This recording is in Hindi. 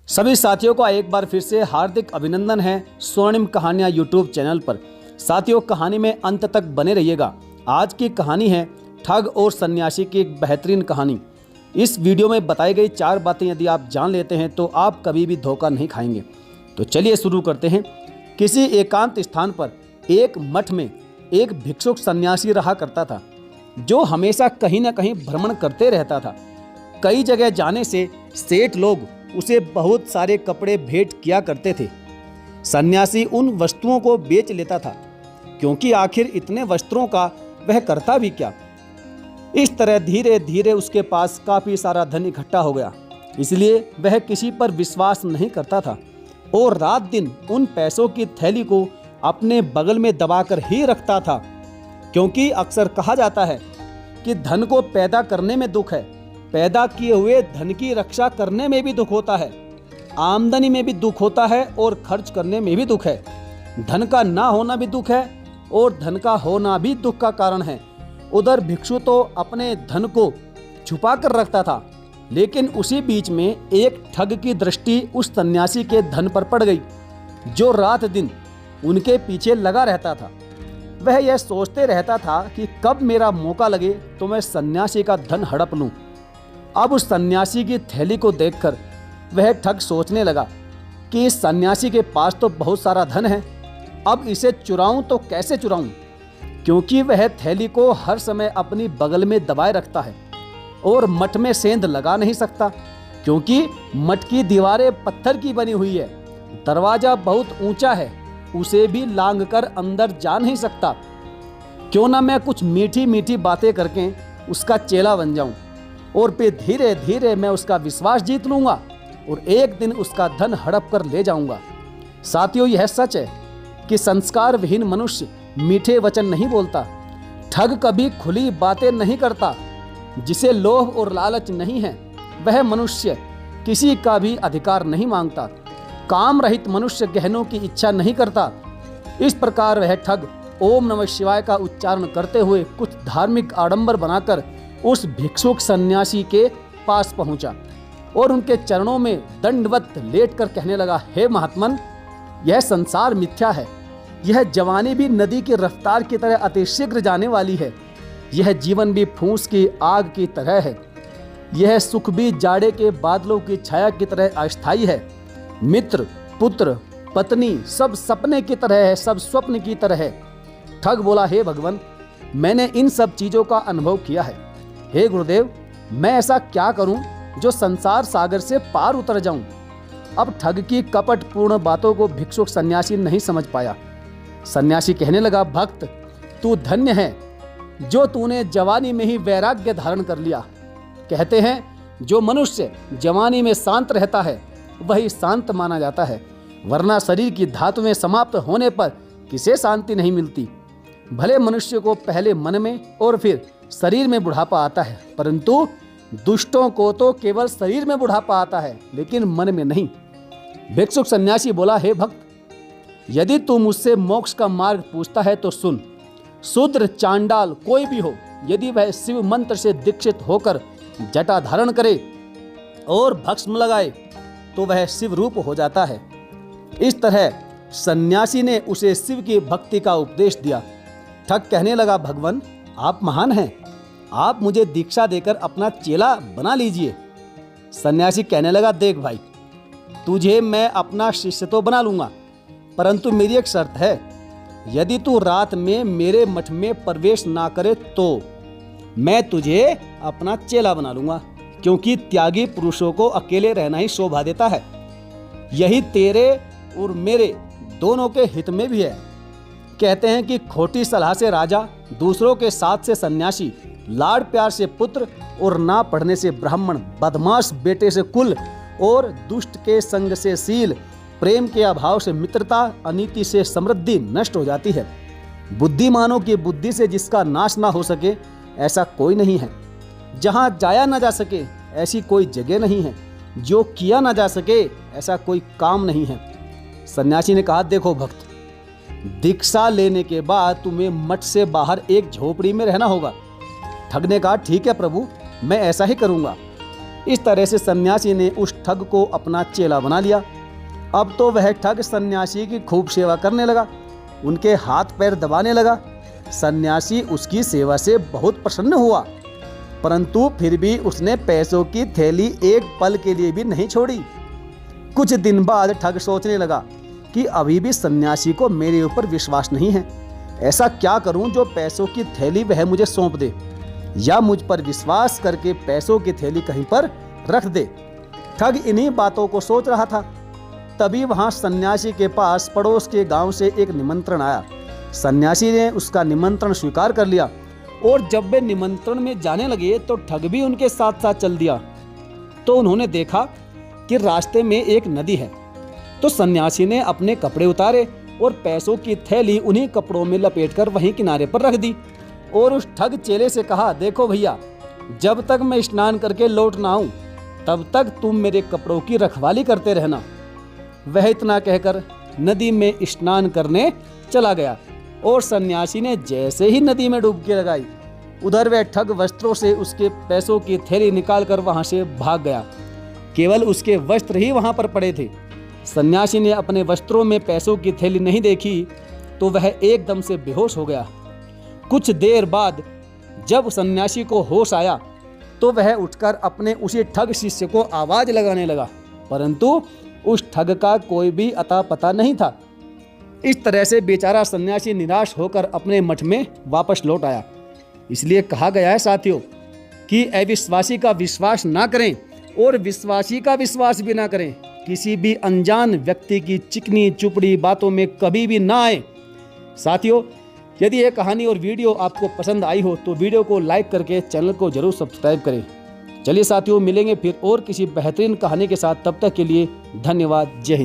सभी साथियों का एक बार फिर से हार्दिक अभिनंदन है स्वर्णिम कहानियां यूट्यूब चैनल पर। साथियों, कहानी में अंत तक बने रहिएगा। आज की कहानी है ठग और सन्यासी की एक बेहतरीन कहानी। इस वीडियो में बताई गई 4 बातें यदि आप जान लेते हैं तो आप कभी भी धोखा नहीं खाएंगे। तो चलिए शुरू करते हैं। किसी एकांत स्थान पर एक मठ में एक भिक्षुक सन्यासी रहा करता था, जो हमेशा कहीं न कहीं भ्रमण करते रहता था। कई जगह जाने से सेठ लोग उसे बहुत सारे कपड़े भेंट किया करते थे। सन्यासी उन वस्तुओं को बेच लेता था, क्योंकि आखिर इतने वस्त्रों का वह करता भी क्या। इस तरह धीरे धीरे उसके पास काफ़ी सारा धन इकट्ठा हो गया। इसलिए वह किसी पर विश्वास नहीं करता था और रात दिन उन पैसों की थैली को अपने बगल में दबाकर ही रखता था, क्योंकि अक्सर कहा जाता है कि धन को पैदा करने में दुख है, पैदा किए हुए धन की रक्षा करने में भी दुख होता है, आमदनी में भी दुख होता है और खर्च करने में भी दुख है। धन का ना होना भी दुख है और धन का होना भी दुख का कारण है। उधर भिक्षु तो अपने धन को छुपा कर रखता था, लेकिन उसी बीच में एक ठग की दृष्टि उस सन्यासी के धन पर पड़ गई, जो रात दिन उनके पीछे लगा रहता था। वह यह सोचते रहता था कि कब मेरा मौका लगे तो मैं सन्यासी का धन हड़प लूं। अब उस सन्यासी की थैली को देखकर वह ठग सोचने लगा कि इस सन्यासी के पास तो बहुत सारा धन है, अब इसे चुराऊं तो कैसे चुराऊं, क्योंकि वह थैली को हर समय अपनी बगल में दबाए रखता है और मठ में सेंध लगा नहीं सकता, क्योंकि मठ की दीवारें पत्थर की बनी हुई है, दरवाजा बहुत ऊंचा है, उसे भी लांघकर अंदर जा नहीं सकता। क्यों ना मैं कुछ मीठी मीठी बातें करके उसका चेला बन जाऊं और फिर धीरे धीरे मैं उसका विश्वास जीत लूंगा और एक दिन उसका धन हड़प कर ले जाऊंगा। साथियों, यह सच है कि संस्कार विहीन मनुष्य मीठे वचन नहीं बोलता, ठग कभी खुली बातें नहीं करता। जिसे लोभ और लालच नहीं है वह मनुष्य किसी का भी अधिकार नहीं मांगता। काम रहित मनुष्य गहनों की इच्छा नहीं करता। इस प्रकार वह ठग ओम नमः शिवाय का उच्चारण करते हुए कुछ धार्मिक आडंबर बनाकर उस भिक्षुक सन्यासी के पास पहुंचा और उनके चरणों में दंडवत लेटकर कहने लगा, हे महात्मन, यह संसार मिथ्या है, यह जवानी भी नदी की रफ्तार की तरह अतिशीघ्र जाने वाली है, यह जीवन भी फूंस की आग की तरह है, यह सुख भी जाड़े के बादलों की छाया की तरह अस्थायी है, मित्र पुत्र पत्नी सब सपने की तरह है, सब स्वप्न की तरह है। ठग बोला, हे भगवान, मैंने इन सब चीजों का अनुभव किया है। हे गुरुदेव, मैं ऐसा क्या करूं जो संसार सागर से पार उतर जाऊं। अब ठग की कपटपूर्ण बातों को भिक्षुक सन्यासी नहीं समझ पाया। सन्यासी कहने लगा, भक्त, तू धन्य है जो तूने जवानी में ही वैराग्य धारण कर लिया। कहते हैं जो मनुष्य जवानी में शांत रहता है वही शांत माना जाता है, वरना शरीर की धातुएं समाप्त होने पर किसे शांति नहीं मिलती। भले मनुष्य को पहले मन में और फिर शरीर में बुढ़ापा आता है, परंतु दुष्टों को तो केवल शरीर में बुढ़ापा आता है, लेकिन मन में नहीं। भिक्षुक सन्यासी बोला, हे भक्त, यदि तू मुझसे मोक्ष का मार्ग पूछता है तो सुन। शूद्र चांडाल कोई भी हो, यदि वह शिव मंत्र से दीक्षित होकर जटा धारण करे और भस्म लगाए तो वह शिव रूप हो जाता है। इस तरह सन्यासी ने उसे शिव की भक्ति का उपदेश दिया। ठग कहने लगा, भगवान, आप महान हैं, आप मुझे दीक्षा देकर अपना चेला बना लीजिए। सन्यासी कहने लगा, देख भाई, तुझे मैं अपना शिष्य तो बना लूंगा, परंतु मेरी एक शर्त है, यदि तू रात में मेरे मठ में प्रवेश ना करे तो मैं तुझे अपना चेला बना लूंगा, क्योंकि त्यागी पुरुषों को अकेले रहना ही शोभा देता है। यही तेरे और मेरे दोनों के हित में भी है। कहते हैं कि खोटी सलाह से राजा, दूसरों के साथ से सन्यासी, लाड़ प्यार से पुत्र और ना पढ़ने से ब्राह्मण, बदमाश बेटे से कुल और दुष्ट के संग से शील, प्रेम के अभाव से मित्रता, अनीति से समृद्धि नष्ट हो जाती है। बुद्धिमानों की बुद्धि से जिसका नाश ना हो सके ऐसा कोई नहीं है। जहाँ जाया ना जा सके ऐसी कोई जगह नहीं है। जो किया ना जा सके ऐसा कोई काम नहीं है। सन्यासी ने कहा, देखो भक्त, दीक्षा लेने के बाद तुम्हें मठ से बाहर एक झोपड़ी में रहना होगा। ठग ने कहा, ठीक है प्रभु, मैं ऐसा ही करूंगा। इस तरह से सन्यासी ने उस ठग को अपना चेला बना लिया। अब तो वह ठग सन्यासी की खूब सेवा करने लगा, उनके हाथ पैर दबाने लगा। सन्यासी उसकी सेवा से बहुत प्रसन्न हुआ, परंतु फिर भी उसने पैसों की थैली एक पल के लिए भी नहीं छोड़ी। कुछ दिन बाद ठग सोचने लगा कि अभी भी सन्यासी को मेरे ऊपर विश्वास नहीं है। ऐसा क्या करूं जो पैसों की थैली वह मुझे सौंप दे, या मुझ पर विश्वास करके पैसों की थैली कहीं पर रख दे। ठग इन्हीं बातों को सोच रहा था, तभी वहां सन्यासी के पास पड़ोस के गांव से एक निमंत्रण आया। सन्यासी ने उसका निमंत्रण स्वीकार कर लिया, और जब वे निमंत्रण में जाने लगे तो ठग भी उनके साथ साथ चल दिया। तो उन्होंने देखा कि रास्ते में एक नदी है। तो सन्यासी ने अपने कपड़े उतारे और पैसों की थैली उन्हीं कपड़ों में लपेटकर वहीं किनारे पर रख दी, और उस ठग चेले से कहा, देखो भैया, जब तक मैं स्नान करके लौट ना आऊं तब तक तुम मेरे कपड़ों की रखवाली करते रहना। वह इतना कहकर नदी में स्नान करने चला गया, और सन्यासी ने जैसे ही नदी में डुबकी लगाई, उधर वह ठग वस्त्रों से उसके पैसों की थैली निकालकर वहां से भाग गया। केवल उसके वस्त्र ही वहां पर पड़े थे। सन्यासी ने अपने वस्त्रों में पैसों की थैली नहीं देखी तो वह एकदम से बेहोश हो गया। कुछ देर बाद जब सन्यासी को होश आया तो वह उठकर अपने उसी ठग शिष्य को आवाज लगाने लगा, परंतु उस ठग का कोई भी अता पता नहीं था। इस तरह से बेचारा सन्यासी निराश होकर अपने मठ में वापस लौट आया। इसलिए कहा गया है साथियों कि अविश्वासी का विश्वास ना करें और विश्वासी का विश्वास भी ना करें। किसी भी अनजान व्यक्ति की चिकनी चुपड़ी बातों में कभी भी ना आए। साथियों, यदि यह कहानी और वीडियो आपको पसंद आई हो तो वीडियो को लाइक करके चैनल को जरूर सब्सक्राइब करें। चलिए साथियों, मिलेंगे फिर और किसी बेहतरीन कहानी के साथ। तब तक के लिए धन्यवाद। जय हिंद।